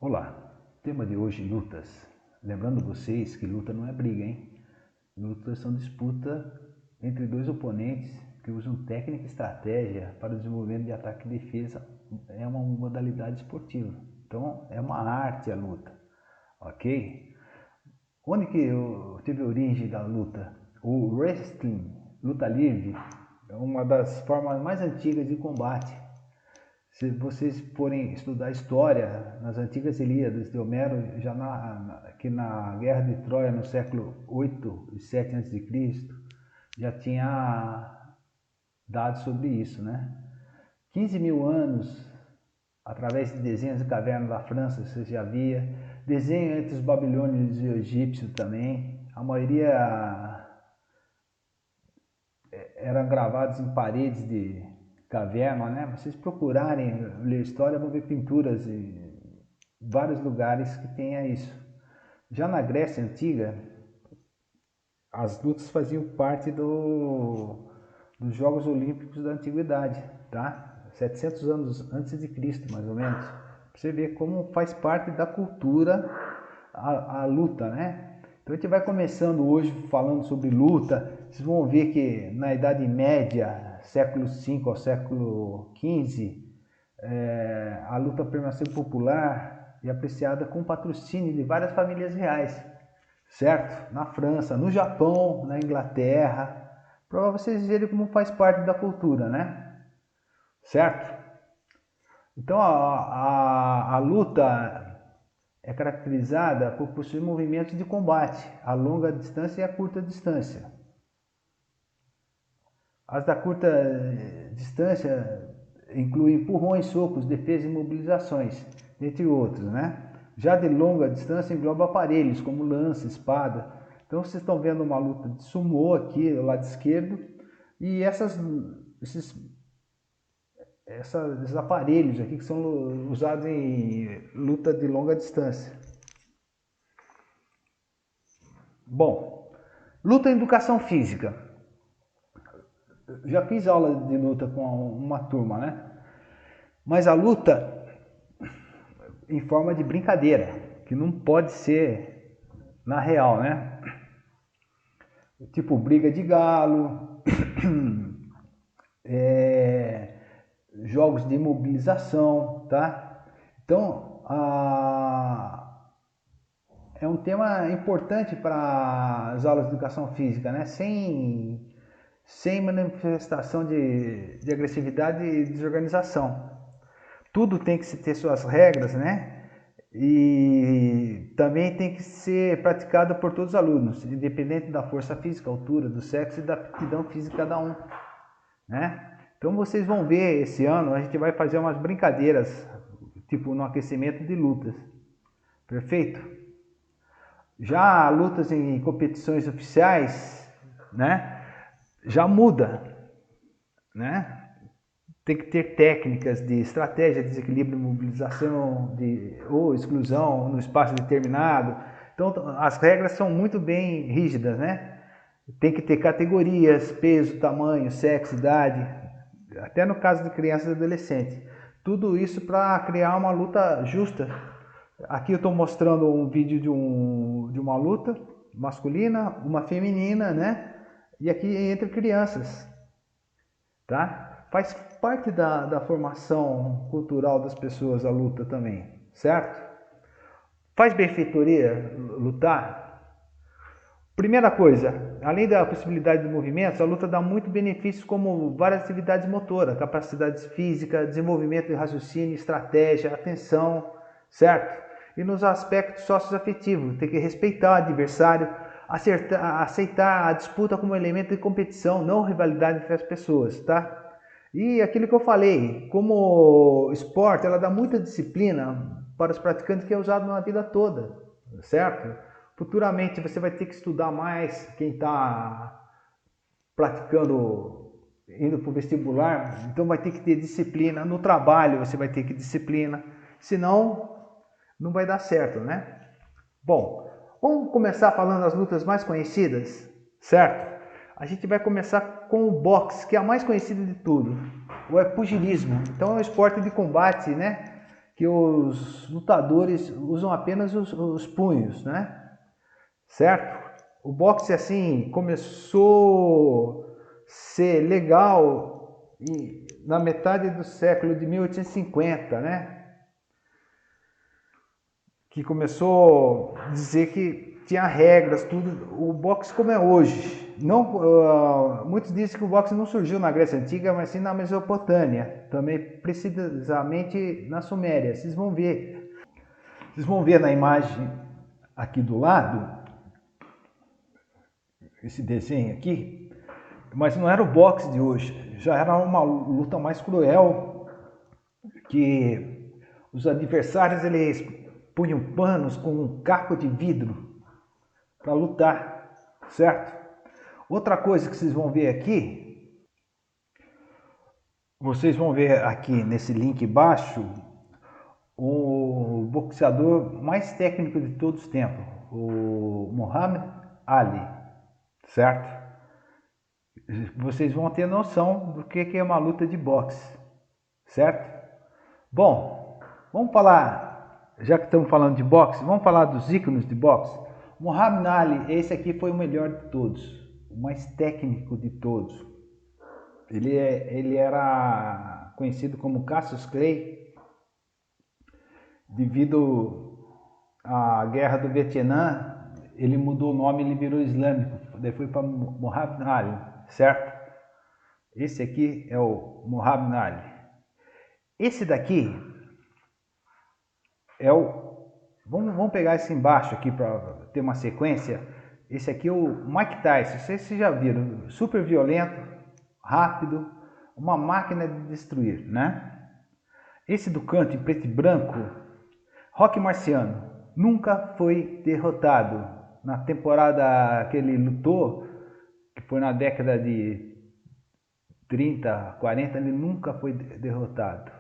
Olá, tema de hoje, lutas. Lembrando vocês que luta não é briga, hein? Lutas são disputa entre dois oponentes que usam técnica e estratégia para o desenvolvimento de ataque e defesa. É uma modalidade esportiva, então é uma arte a luta, ok? Onde que teve a origem da luta? O wrestling, luta livre, é uma das formas mais antigas de combate. Se vocês forem estudar história, nas antigas Ilíadas de Homero, já que na Guerra de Troia, no século 8 e 7 a.C., já tinha dados sobre isso, né? 15 mil anos, através de desenhos de caverna da França, você já via. Desenho entre os babilônios e os egípcios também. A maioria eram gravados em paredes de caverna, né? Vocês procurarem ler história, vão ver pinturas em vários lugares que tenha isso. Já na Grécia Antiga, as lutas faziam parte dos Jogos Olímpicos da Antiguidade, tá? 700 anos antes de Cristo, mais ou menos. Pra você ver como faz parte da cultura a luta, né? Então a gente vai começando hoje falando sobre luta. Vocês vão ver que na Idade Média, século V ao século XV, a luta permaneceu popular e apreciada com patrocínio de várias famílias reais, certo? Na França, no Japão, na Inglaterra, para vocês verem como faz parte da cultura, né? Certo? Então a luta é caracterizada por possuir movimentos de combate a longa distância e a curta distância. As da curta distância incluem empurrões, socos, defesa e imobilizações, entre outros, né? Já de longa distância engloba aparelhos como lança, espada. Então vocês estão vendo uma luta de sumô aqui do lado esquerdo e esses aparelhos aqui que são usados em luta de longa distância. Bom, luta em educação física. Já fiz aula de luta com uma turma, né? Mas a luta em forma de brincadeira, que não pode ser na real, né? Tipo briga de galo, jogos de imobilização, tá? Então, é um tema importante para as aulas de educação física, né? Sem manifestação de agressividade e desorganização. Tudo tem que ter suas regras, né? E também tem que ser praticado por todos os alunos, independente da força física, altura, do sexo e da aptidão física de cada um, né? Então vocês vão ver esse ano, a gente vai fazer umas brincadeiras, tipo no aquecimento de lutas. Perfeito? Já lutas em competições oficiais, né? Já muda, né? Tem que ter técnicas de estratégia, desequilíbrio, mobilização ou exclusão no espaço determinado. Então as regras são muito bem rígidas, né? Tem que ter categorias, peso, tamanho, sexo, idade, até no caso de crianças e adolescentes. Tudo isso para criar uma luta justa. Aqui eu estou mostrando um vídeo de uma luta masculina, uma feminina, né? E aqui entre crianças, tá? Faz parte da formação cultural das pessoas a luta também, certo? Faz benfeitoria lutar? Primeira coisa, além da possibilidade de movimentos, a luta dá muito benefícios como várias atividades motoras, capacidades físicas, desenvolvimento de raciocínio, estratégia, atenção, certo? E nos aspectos socioafetivos, tem que respeitar o adversário, aceitar a disputa como elemento de competição, não rivalidade entre as pessoas, tá? E aquilo que eu falei, como esporte, ela dá muita disciplina para os praticantes que é usado na vida toda, certo? Futuramente você vai ter que estudar mais, quem está praticando, indo para o vestibular, então vai ter que ter disciplina. No trabalho você vai ter que ter disciplina, senão não vai dar certo, né? Bom, vamos começar falando das lutas mais conhecidas, certo? A gente vai começar com o boxe, que é a mais conhecida de tudo. Ou é pugilismo. Então é um esporte de combate, né? que os lutadores usam apenas os punhos, né? Certo? O boxe assim começou a ser legal na metade do século de 1850, né? Que começou a dizer que tinha regras, tudo. O boxe como é hoje. Não, muitos dizem que o boxe não surgiu na Grécia Antiga, mas sim na Mesopotâmia, também precisamente na Suméria. Vocês vão ver na imagem aqui do lado, esse desenho aqui, mas não era o boxe de hoje, já era uma luta mais cruel, que os adversários eles punham panos com um caco de vidro para lutar, certo? Outra coisa que vocês vão ver aqui, vocês vão ver aqui nesse link embaixo, o boxeador mais técnico de todos os tempos, o Muhammad Ali, certo? Vocês vão ter noção do que é uma luta de boxe, certo? Bom, vamos falar, já que estamos falando de boxe, vamos falar dos ícones de boxe. Muhammad Ali, esse aqui foi o melhor de todos, o mais técnico de todos. Ele era conhecido como Cassius Clay, devido à guerra do Vietnã, ele mudou o nome e ele virou islâmico, daí foi para Muhammad Ali, certo? Esse aqui é o Muhammad Ali. Esse daqui é o... Vamos pegar esse embaixo aqui para ter uma sequência. Esse aqui é o Mike Tyson, vocês já viram, super violento, rápido, uma máquina de destruir, né? Esse do canto em preto e branco, Rocky Marciano, nunca foi derrotado. Na temporada que ele lutou, que foi na década de 30, 40, ele nunca foi derrotado.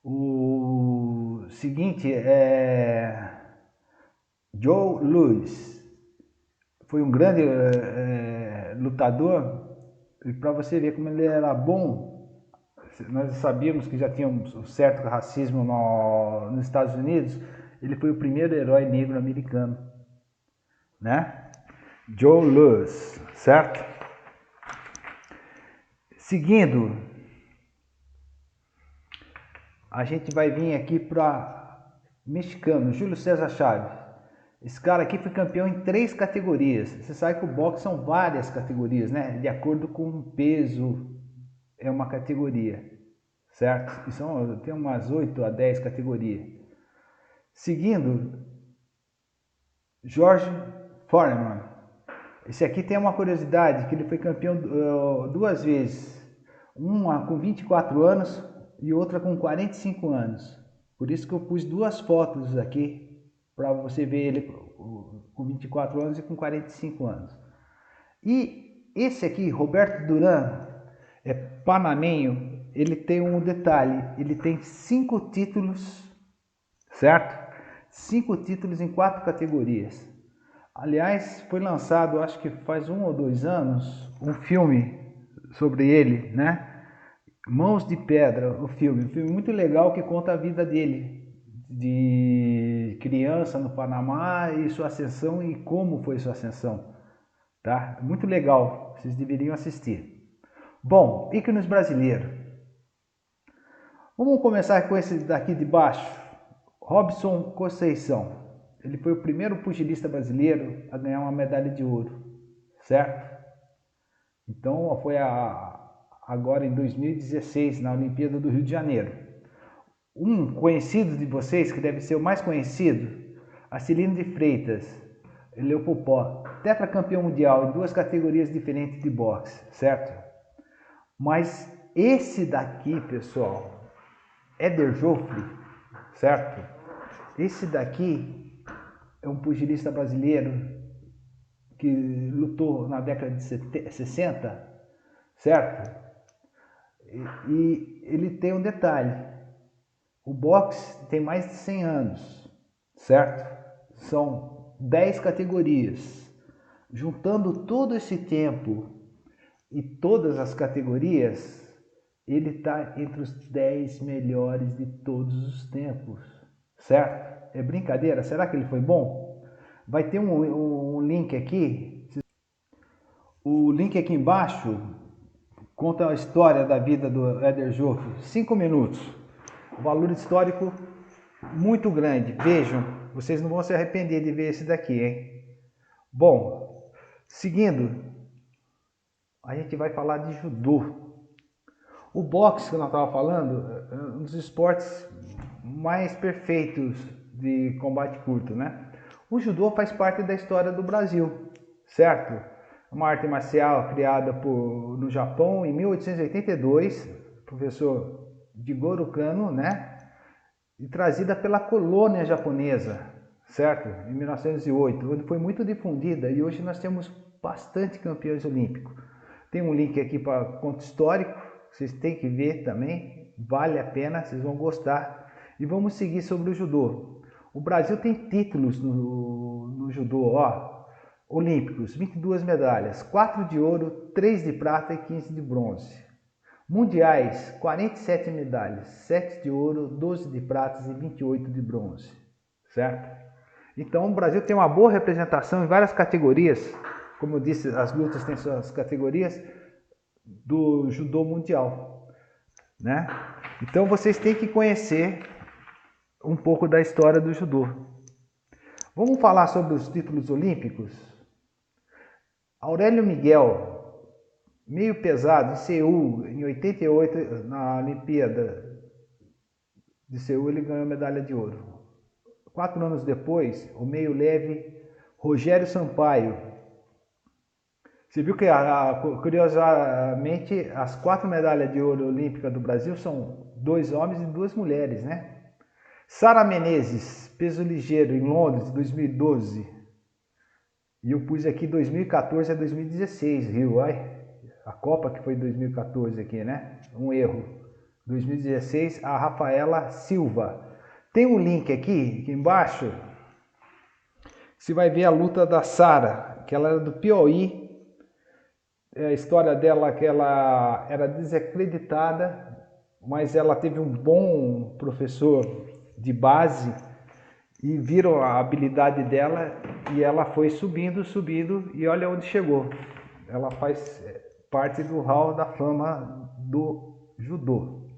O seguinte é Joe Louis, foi um grande lutador, e para você ver como ele era bom, nós sabíamos que já tinha um certo racismo nos Estados Unidos, ele foi o primeiro herói negro americano, né? Joe Louis, certo? Seguindo, a gente vai vir aqui para mexicano, Júlio César Chaves. Esse cara aqui foi campeão em 3 categorias. Você sabe que o boxe são várias categorias, né? De acordo com o peso é uma categoria, certo? E tem umas 8 a 10 categorias. Seguindo, George Foreman. Esse aqui tem uma curiosidade, que ele foi campeão 2 vezes. Uma com 24 anos e outra com 45 anos. Por isso que eu pus 2 fotos aqui, para você ver ele com 24 anos e com 45 anos. E esse aqui, Roberto Duran, é panamenho, ele tem um detalhe, ele tem 5 títulos, certo? 5 títulos em 4 categorias. Aliás, foi lançado, acho que faz 1 ou 2 anos, um filme sobre ele, né? Mãos de Pedra, o filme. Um filme muito legal que conta a vida dele, de criança no Panamá e sua ascensão e como foi sua ascensão, tá? Muito legal, vocês deveriam assistir. Bom, ícones brasileiros. Vamos começar com esse daqui de baixo, Robson Conceição. Ele foi o primeiro pugilista brasileiro a ganhar uma medalha de ouro, certo? Então foi agora em 2016, na Olimpíada do Rio de Janeiro. Um conhecido de vocês, que deve ser o mais conhecido, Acilino de Freitas, Leopopó, tetracampeão mundial em 2 categorias diferentes de boxe, certo? Mas esse daqui, pessoal, Éder Joffre, certo? Esse daqui é um pugilista brasileiro que lutou na década de 60, certo? E ele tem um detalhe. O boxe tem mais de 100 anos, certo? São 10 categorias. Juntando todo esse tempo e todas as categorias, ele está entre os 10 melhores de todos os tempos, certo? É brincadeira? Será que ele foi bom? Vai ter um link aqui. O link aqui embaixo conta a história da vida do Éder Joffre. 5 minutos. Valor histórico muito grande. Vejam, vocês não vão se arrepender de ver esse daqui, hein? Bom, seguindo, a gente vai falar de judô. O boxe que nós estávamos falando é um dos esportes mais perfeitos de combate curto, né? O judô faz parte da história do Brasil, certo? É uma arte marcial criada no Japão em 1882, professor Jigoro Kano, né? E trazida pela colônia japonesa, certo? Em 1908, onde foi muito difundida e hoje nós temos bastante campeões olímpicos. Tem um link aqui para conto histórico, vocês têm que ver também, vale a pena, vocês vão gostar. E vamos seguir sobre o judô. O Brasil tem títulos no judô, ó, olímpicos, 22 medalhas, 4 de ouro, 3 de prata e 15 de bronze. Mundiais, 47 medalhas, 7 de ouro, 12 de prata e 28 de bronze, certo? Então o Brasil tem uma boa representação em várias categorias, como eu disse, as lutas têm suas categorias do judô mundial, né? Então vocês têm que conhecer um pouco da história do judô. Vamos falar sobre os títulos olímpicos? Aurélio Miguel, meio pesado, em Seul, em 88, na Olimpíada de Seul, ele ganhou medalha de ouro. 4 anos depois, o meio leve, Rogério Sampaio. Você viu que, curiosamente, as 4 medalhas de ouro olímpica do Brasil são 2 homens e 2 mulheres, né? Sara Menezes, peso ligeiro, em Londres, 2012. E eu pus aqui 2014 a 2016, Rio, ai. A Copa que foi 2014 aqui, né? Um erro. 2016, a Rafaela Silva. Tem um link aqui embaixo. Você vai ver a luta da Sara, que ela era do Piauí. A história dela que ela era desacreditada, mas ela teve um bom professor de base e viram a habilidade dela e ela foi subindo e olha onde chegou. Ela faz parte do hall da fama do judô.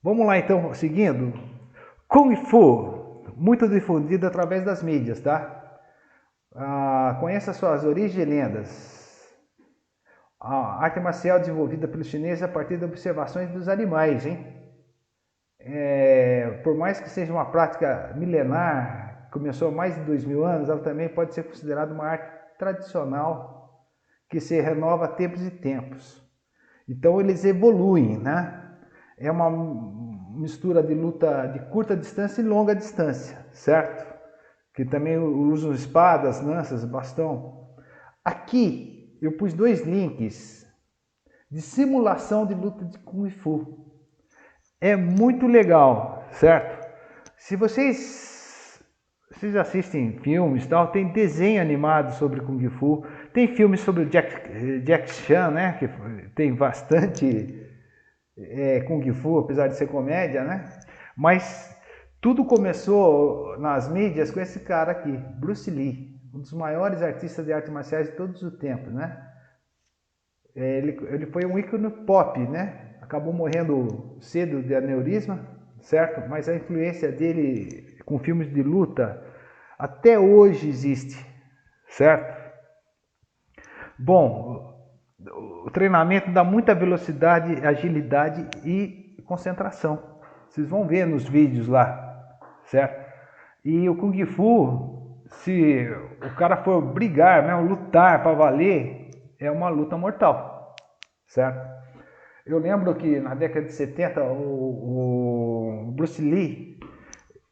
Vamos lá então, seguindo. Kung Fu, muito difundido através das mídias, tá? Conheça suas origens e lendas. A arte marcial desenvolvida pelos chineses a partir de observações dos animais, hein? Por mais que seja uma prática milenar, começou há mais de 2000 anos, ela também pode ser considerada uma arte tradicional que se renova a tempos e tempos. Então eles evoluem, né? É uma mistura de luta de curta distância e longa distância, certo? Que também usam espadas, lanças, bastão. Aqui eu pus 2 links de simulação de luta de Kung Fu. É muito legal, certo? Se vocês assistem filmes, tal, tem desenho animado sobre Kung Fu, tem filmes sobre o Jack Chan, né? Que tem bastante Kung Fu, apesar de ser comédia, né? Mas tudo começou nas mídias com esse cara aqui, Bruce Lee, um dos maiores artistas de artes marciais de todos os tempos, né? Ele foi um ícone pop, né? Acabou morrendo cedo de aneurisma, certo? Mas a influência dele com filmes de luta até hoje existe, certo? Bom, o treinamento dá muita velocidade, agilidade e concentração. Vocês vão ver nos vídeos lá, certo? E o Kung Fu, se o cara for brigar, né, lutar para valer, é uma luta mortal, certo? Eu lembro que na década de 70, o Bruce Lee,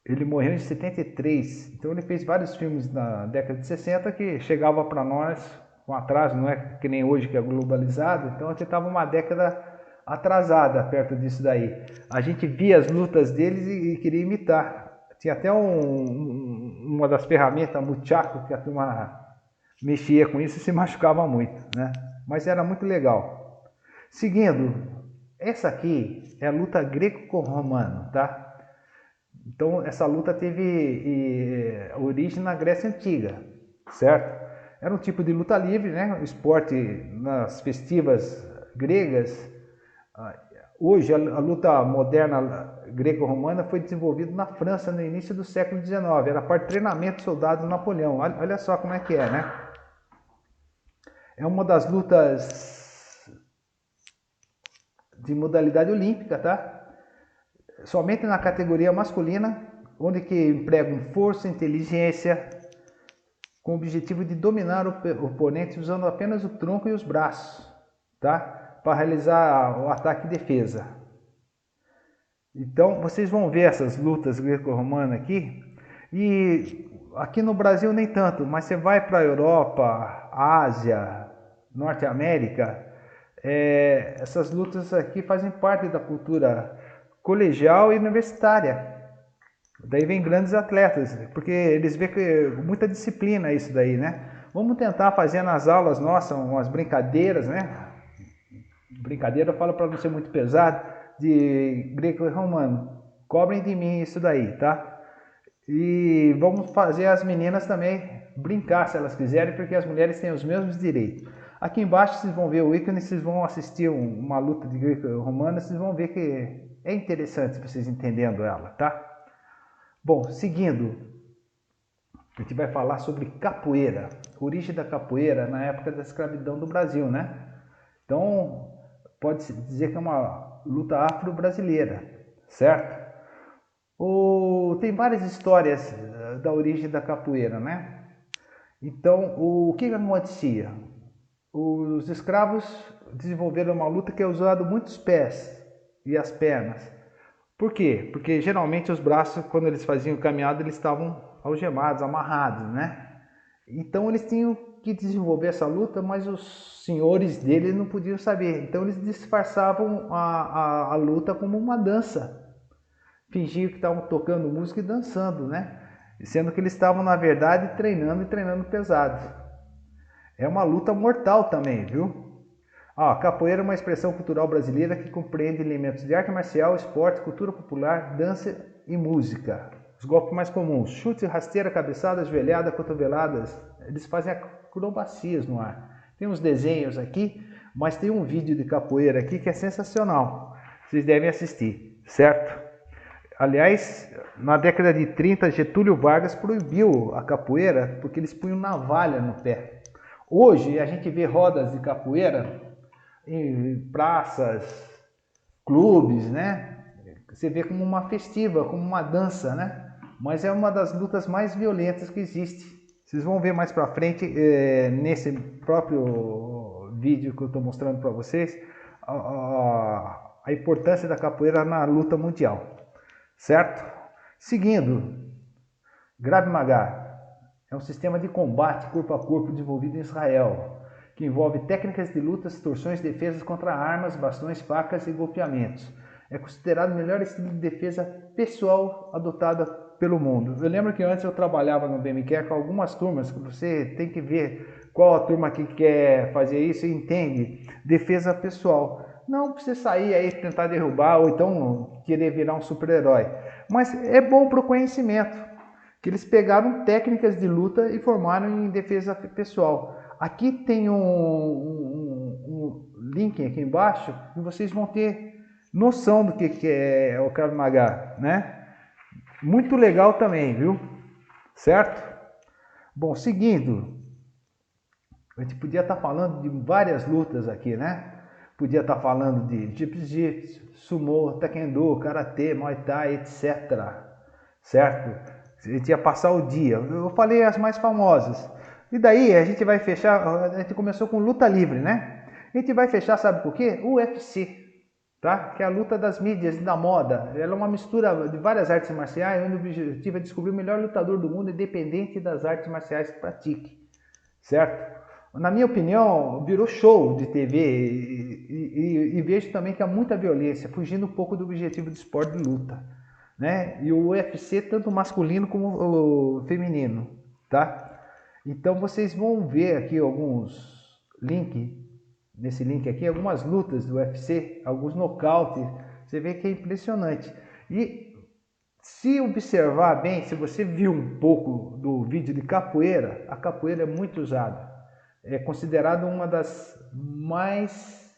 ele morreu em 73, então ele fez vários filmes na década de 60 que chegava para nós com atraso, não é que nem hoje que é globalizado, então a gente estava uma década atrasada perto disso daí. A gente via as lutas deles e queria imitar. Tinha até uma das ferramentas, muchaco, que a turma mexia com isso e se machucava muito, né? Mas era muito legal. Seguindo, Essa aqui é a luta greco-romana, tá? Então essa luta teve origem na Grécia Antiga, certo? Era um tipo de luta livre, né? O esporte nas festivas gregas. Hoje a luta moderna greco-romana foi desenvolvida na França no início do século XIX. Era parte de treinamento de soldados Napoleão. Olha só como é que é, né? É uma das lutas de modalidade olímpica, tá? Somente na categoria masculina, onde que empregam força, inteligência, com o objetivo de dominar o oponente usando apenas o tronco e os braços, tá? Para realizar o ataque e defesa. Então, vocês vão ver essas lutas greco-romanas aqui, e aqui no Brasil nem tanto, mas você vai para a Europa, Ásia, Norte América, essas lutas aqui fazem parte da cultura colegial e universitária. Daí vem grandes atletas, porque eles veem que muita disciplina isso daí, né? Vamos tentar fazer nas aulas nossas umas brincadeiras, né? Brincadeira eu falo para não ser muito pesado, de greco e romano. Cobrem de mim isso daí, tá? E vamos fazer as meninas também brincar se elas quiserem, porque as mulheres têm os mesmos direitos. Aqui embaixo vocês vão ver o ícone, vocês vão assistir uma luta de greco e romano, vocês vão ver que é interessante vocês entendendo ela, tá? Bom, seguindo, a gente vai falar sobre capoeira, origem da capoeira na época da escravidão do Brasil, né? Então, pode-se dizer que é uma luta afro-brasileira, certo? Tem várias histórias da origem da capoeira, né? Então, o que acontecia? Os escravos desenvolveram uma luta que é usado muitos pés e as pernas. Por quê? Porque geralmente os braços, quando eles faziam caminhada, eles estavam algemados, amarrados, né? Então eles tinham que desenvolver essa luta, mas os senhores dele não podiam saber. Então eles disfarçavam a luta como uma dança. Fingiam que estavam tocando música e dançando, né? Sendo que eles estavam, na verdade, treinando e treinando pesado. É uma luta mortal também, viu? A capoeira é uma expressão cultural brasileira que compreende elementos de arte marcial, esporte, cultura popular, dança e música. Os golpes mais comuns: chute, rasteira, cabeçada, joelhada, cotoveladas. Eles fazem acrobacias no ar. Tem uns desenhos aqui, mas tem um vídeo de capoeira aqui que é sensacional. Vocês devem assistir, certo? Aliás, na década de 30, Getúlio Vargas proibiu a capoeira porque eles punham navalha no pé. Hoje a gente vê rodas de capoeira em praças, clubes, né? Você vê como uma festiva, como uma dança, né? Mas é uma das lutas mais violentas que existe. Vocês vão ver mais para frente, nesse próprio vídeo que eu estou mostrando para vocês, a importância da capoeira na luta mundial, certo? Seguindo, Krav Maga é um sistema de combate corpo a corpo desenvolvido em Israel, que envolve técnicas de lutas, torções, defesas contra armas, bastões, facas e golpeamentos. É considerado o melhor estilo de defesa pessoal adotado pelo mundo. Eu lembro que antes eu trabalhava no BMQ com algumas turmas, que você tem que ver qual a turma que quer fazer isso e entende defesa pessoal. Não precisa sair aí tentar derrubar ou então querer virar um super-herói. Mas é bom para o conhecimento, que eles pegaram técnicas de luta e formaram em defesa pessoal. Aqui tem um link aqui embaixo e vocês vão ter noção do que é o Krav Maga, né? Muito legal também, viu? Certo? Bom, seguindo, a gente podia estar falando de várias lutas aqui, né? Podia estar falando de jiu-jitsu, sumô, taekwondo, karatê, muay thai, etc. Certo? A gente ia passar o dia. Eu falei as mais famosas. E daí a gente vai fechar, a gente começou com luta livre, né? A gente vai fechar, sabe por quê? UFC, tá? Que é a luta das mídias e da moda. Ela é uma mistura de várias artes marciais, onde o objetivo é descobrir o melhor lutador do mundo, independente das artes marciais que pratique, certo? Na minha opinião, virou show de TV e vejo também que há muita violência, fugindo um pouco do objetivo do esporte de luta, né? E o UFC, tanto masculino como o feminino, tá? Então vocês vão ver aqui alguns links nesse link aqui, algumas lutas do UFC, alguns nocautes. Você vê que é impressionante. E se observar bem, se você viu um pouco do vídeo de capoeira, a capoeira é muito usada. É considerada uma das mais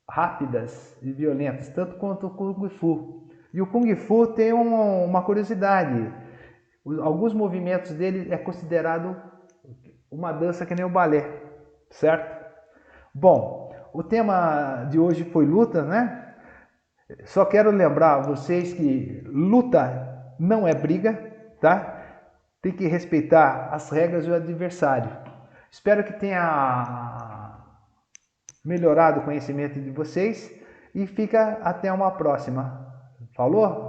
rápidas e violentas, tanto quanto o Kung Fu. E o Kung Fu tem uma curiosidade. Alguns movimentos dele é considerado uma dança que nem o balé, certo? Bom, o tema de hoje foi lutas, né? Só quero lembrar vocês que luta não é briga, tá? Tem que respeitar as regras do adversário. Espero que tenha melhorado o conhecimento de vocês e fica até uma próxima. Falou?